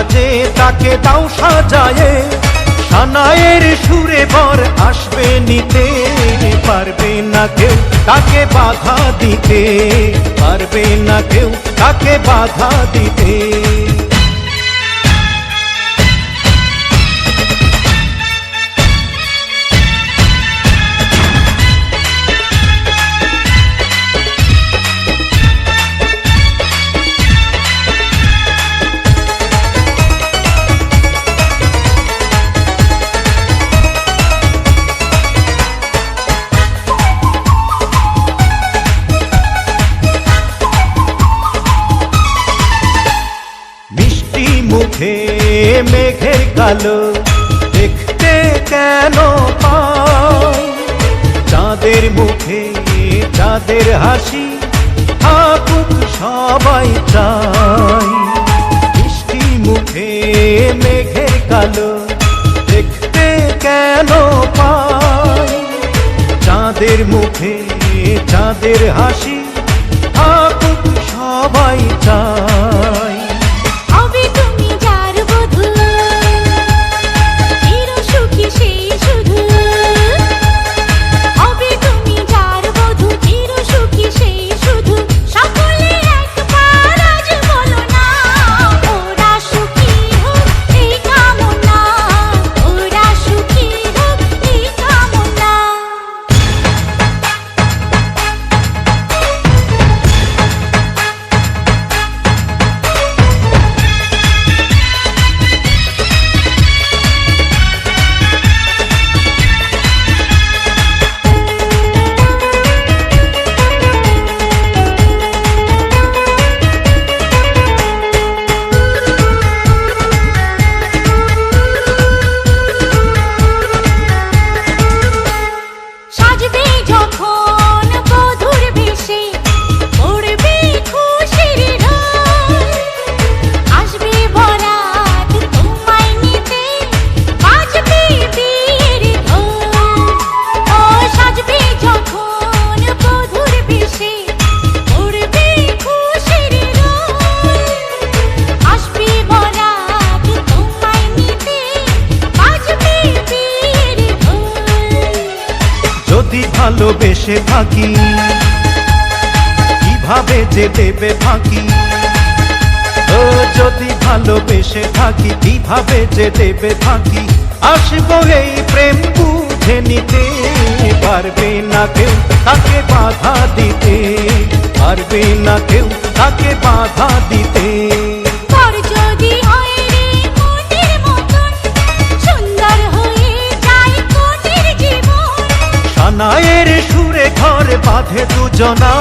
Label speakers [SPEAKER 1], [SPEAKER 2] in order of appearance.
[SPEAKER 1] সাজে তাকে দাও সাজায়ে, সানায়ের সুরে বর আসবে নিতে, পারবে না কেউ তাকে বাধা দিতে, পারবে না কেউ তাকে বাধা দিতে। মুখে মেঘের কালো দেখতে কেন পাই, চাঁদের মুখে চাঁদের হাসি থাকুক সবাই চাই। মিষ্টি মুখে মেঘের কালো দেখতে কেন পাই, চাঁদের মুখে চাঁদের হাসি থাকুক সবাই চাই। যদি ভালোবেসে থাকি কিভাবে যে দেবে ফাঁকি, ও যদি ভালোবেসে থাকি কিভাবে যে দেবে ফাঁকি। আসবো এই প্রেম বুঝে নিতে, পারবে না কেউ তাকে বাধা দিতে, পারবে না কেউ তাকে বাধা দিতে। সানায়ের সুরে ঘর বাঁধে দুজনা।